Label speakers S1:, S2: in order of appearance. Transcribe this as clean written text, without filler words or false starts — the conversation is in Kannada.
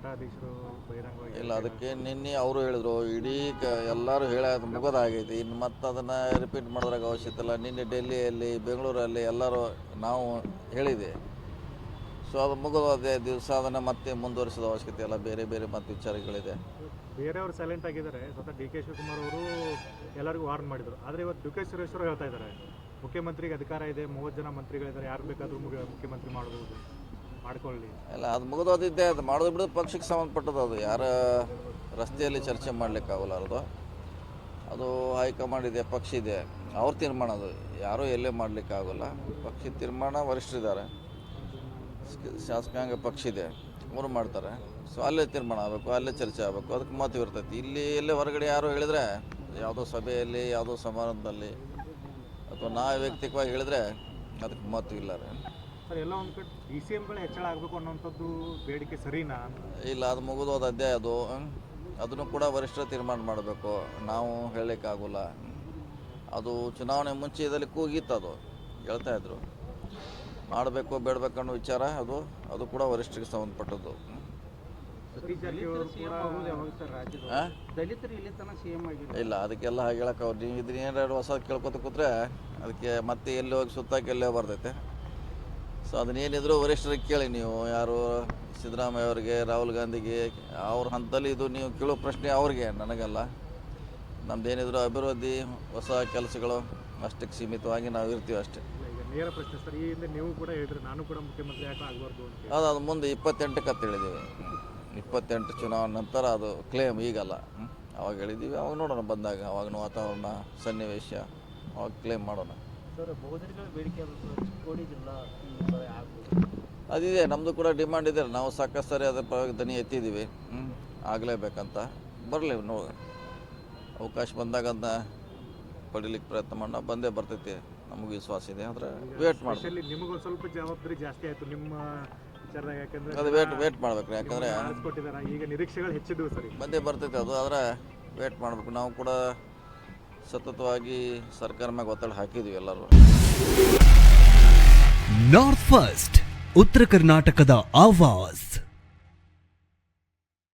S1: ಮಠಾಧೀಶರು ಬಹಿರಂಗವಾಗಿ
S2: ಇಲ್ಲ, ಅದಕ್ಕೆ ನಿನ್ನೆ ಅವರು ಹೇಳಿದ್ರು ಇಡೀ ಎಲ್ಲರೂ ಮುಗೋದಾಗೈತಿ, ಇನ್ನು ಮತ್ತೆ ಅದನ್ನು ರಿಪೀಟ್ ಮಾಡೋದ್ರಾಗ ಅವಶ್ಯಕತೆ ಇಲ್ಲ. ನಿನ್ನೆ ಡೆಲ್ಲಿಯಲ್ಲಿ, ಬೆಂಗಳೂರಲ್ಲಿ ಎಲ್ಲರೂ ನಾವು ಹೇಳಿದೆ. ಸೊ ಅದು ಮುಗಿದ ದಿವಸ ಅದನ್ನು ಮತ್ತೆ ಮುಂದುವರಿಸೋದ ಅವಶ್ಯಕತೆ ಇಲ್ಲ. ಬೇರೆ ಬೇರೆ ಮತ್ತೆ ವಿಚಾರಗಳಿದೆ.
S1: ಬೇರೆಯವರು ಸೈಲೆಂಟ್ ಆಗಿದ್ದಾರೆ. ಸ್ವತಃ ಡಿ ಕೆ ಶಿವಕುಮಾರ್ ಅವರು ಎಲ್ಲರಿಗೂ ವಾರ್ನ್ ಮಾಡಿದರು. ಆದರೆ ಇವತ್ತು ಡಿ ಕೆ ಸುರೇಶ್ವರು ಹೇಳ್ತಾ ಇದ್ದಾರೆ, ಮುಖ್ಯಮಂತ್ರಿಗೆ ಅಧಿಕಾರ ಇದೆ, 30 ಜನ ಮಂತ್ರಿಗಳಿದ್ದಾರೆ, ಯಾರು ಬೇಕಾದರೂ ಮುಖ್ಯಮಂತ್ರಿ ಮಾಡ್ಬೋದು, ಮಾಡ್ಕೊಳ್ಳಿ.
S2: ಇಲ್ಲ, ಅದು ಮುಗಿದೋದಿದ್ದೆ, ಅದು ಮಾಡೋದು ಬಿಡೋದು ಪಕ್ಷಕ್ಕೆ ಸಂಬಂಧಪಟ್ಟದ್ದು. ಅದು ಯಾರ ರಸ್ತೆಯಲ್ಲಿ ಚರ್ಚೆ ಮಾಡಲಿಕ್ಕಾಗಲಾರದು. ಅದು ಹೈಕಮಾಂಡ್ ಇದೆ, ಪಕ್ಷ ಇದೆ, ಅವ್ರ ತೀರ್ಮಾನ. ಅದು ಯಾರೂ ಎಲ್ಲೇ ಮಾಡಲಿಕ್ಕಾಗಲ್ಲ. ಪಕ್ಷದ ತೀರ್ಮಾನ ವರಿಷ್ಠರಿದ್ದಾರೆ, ಶಾಸಕಾಂಗ ಪಕ್ಷ ಇದೆ, ಅವರು ಮಾಡ್ತಾರೆ. ಸೊ ಅಲ್ಲೇ ತೀರ್ಮಾನ ಆಗಬೇಕು, ಅಲ್ಲೇ ಚರ್ಚೆ ಆಗಬೇಕು, ಅದಕ್ಕೆ ಮಹತ್ವ ಇರ್ತೈತಿ. ಇಲ್ಲಿ ಎಲ್ಲೇ ಹೊರಗಡೆ ಯಾರು ಹೇಳಿದರೆ, ಯಾವುದೋ ಸಭೆಯಲ್ಲಿ, ಯಾವುದೋ ಸಮಾರಂಭದಲ್ಲಿ ಅಥವಾ ನಾವು ವೈಯಕ್ತಿಕವಾಗಿ ಹೇಳಿದರೆ ಅದಕ್ಕೆ ಮಹತ್ವ ಇಲ್ಲ ರೀ.
S1: ಸರ್, ಎಲ್ಲ ಒಂದು ಕಡೆ DCMಗಳು ಹೆಚ್ಚಳ ಆಗಬೇಕು ಅನ್ನೋಂಥದ್ದು ಬೇಡಿಕೆ ಸರಿನಾ?
S2: ಇಲ್ಲ, ಅದು ಮುಗಿದೋದ ಅಧ್ಯಾಯ. ಅದನ್ನು ಕೂಡ ವರಿಷ್ಠರು ತೀರ್ಮಾನ ಮಾಡಬೇಕು, ನಾವು ಹೇಳಲಿಕ್ಕಾಗೋಲ್ಲ. ಅದು ಚುನಾವಣೆ ಮುಂಚೆದಲ್ಲಿ ಕೂಗಿತ್ತು, ಅದು ಹೇಳ್ತಾಯಿದ್ರು. ಮಾಡಬೇಕು ಬೇಡಬೇಕು ಅನ್ನೋ ವಿಚಾರ ಅದು ಕೂಡ ವರಿಷ್ಠರಿಗೆ ಸಂಬಂಧಪಟ್ಟದ್ದು. ಇಲ್ಲ, ಅದಕ್ಕೆಲ್ಲ ಹಾಗೆ ಹೇಳಕ್ಕೆ ಅವ್ರು ನೀವು ಇದನ್ನ ಏನಾರು ಹೊಸ ಕೇಳ್ಕೊತ ಕೂತ್ರೆ ಅದಕ್ಕೆ ಮತ್ತೆ ಎಲ್ಲಿ ಹೋಗಿ ಸುತ್ತಾಕಿ ಎಲ್ಲೇ ಬರ್ತೈತೆ. ಸೊ ಅದನ್ನೇನಿದ್ರು ವರಿಷ್ಠರಿಗೆ ಕೇಳಿ ನೀವು. ಯಾರು ಸಿದ್ದರಾಮಯ್ಯ ಅವರಿಗೆ, ರಾಹುಲ್ ಗಾಂಧಿಗೆ, ಅವ್ರ ಹಂತದಲ್ಲಿ ಇದು ನೀವು ಕೇಳೋ ಪ್ರಶ್ನೆ ಅವ್ರಿಗೆ, ನನಗಲ್ಲ. ನಮ್ದೇನಿದ್ರು ಅಭಿವೃದ್ಧಿ, ಹೊಸ ಕೆಲಸಗಳು ಅಷ್ಟಕ್ಕೆ ಸೀಮಿತವಾಗಿ ನಾವು ಇರ್ತೀವಿ ಅಷ್ಟೇ.
S1: ನೇರ ಪ್ರಶ್ನೆ ಸರ್, ಈ ಹಿಂದೆ ನೀವು ಕೂಡ ಹೇಳಿದ್ರೆ ನಾನು ಕೂಡ ಮುಖ್ಯಮಂತ್ರಿ ಯಾಕೆ ಆಗಬಾರ್ದು ಅಂತ.
S2: ಅದು ಮುಂದೆ 28ಕ್ಕೆ ಅಂತ ಹೇಳಿದ್ದೀವಿ. 28 ಚುನಾವಣೆ ನಂತರ ಅದು ಕ್ಲೇಮ್, ಈಗಲ್ಲ. ಅವಾಗ ಹೇಳಿದ್ದೀವಿ, ಅವಾಗ ನೋಡೋಣ ಬಂದಾಗ, ಅವಾಗಿನ ವಾತಾವರಣ, ಸನ್ನಿವೇಶ, ಅವಾಗ ಕ್ಲೇಮ್ ಮಾಡೋಣ.
S1: ಸರ್, ಬಹುಜನಗಳ ಬೇಡಿಕೆ ಚಿಕ್ಕೋಡಿ ಜಿಲ್ಲಾ
S2: ಅದಿದೆ, ನಮ್ಮದು ಕೂಡ ಡಿಮಾಂಡ್ ಇದೆ. ನಾವು ಸಾಕಷ್ಟು ಸರಿ ಅದರ ಪರವಾಗಿ ದನಿ ಎತ್ತಿದ್ದೀವಿ. ಆಗಲೇಬೇಕಂತ. ಬರಲಿ, ಅವಕಾಶ ಬಂದಾಗ ಅದನ್ನ ಪಡೀಲಿಕ್ಕೆ ಪ್ರಯತ್ನ ಮಾಡೋಣ. ಬಂದೇ ಬರ್ತೈತಿ, ನಮಗೂ ವಿಶ್ವಾಸ ಇದೆ. ಆದರೆ ವೇಟ್ ಮಾಡಿ.
S1: ನಿಮಗೊಂದು ಸ್ವಲ್ಪ ಜವಾಬ್ದಾರಿ ಜಾಸ್ತಿ ಆಯಿತು ನಿಮ್ಮ ವಿಚಾರದಾಗ, ಯಾಕಂದರೆ
S2: ಅದು ವೇಟ್ ಮಾಡ್ಬೇಕು. ಯಾಕಂದರೆ
S1: ಕೊಟ್ಟಿದ್ದಾರೆ, ಈಗ ನಿರೀಕ್ಷೆಗಳು ಹೆಚ್ಚಿದ್ವು ಸರಿ,
S2: ಬಂದೇ ಬರ್ತೈತೆ ಅದು. ಆದರೆ ವೇಟ್ ಮಾಡಬೇಕು. ನಾವು ಕೂಡ ಸತತವಾಗಿ ಸರ್ಕಾರ ಮ್ಯಾಗ ಒತ್ತಡ ಹಾಕಿದ್ವಿ ಎಲ್ಲರೂ.
S3: ನಾರ್ತ್ ಫಸ್ಟ್, ಉತ್ತರ ಕರ್ನಾಟಕದ ಆವಾಜ್.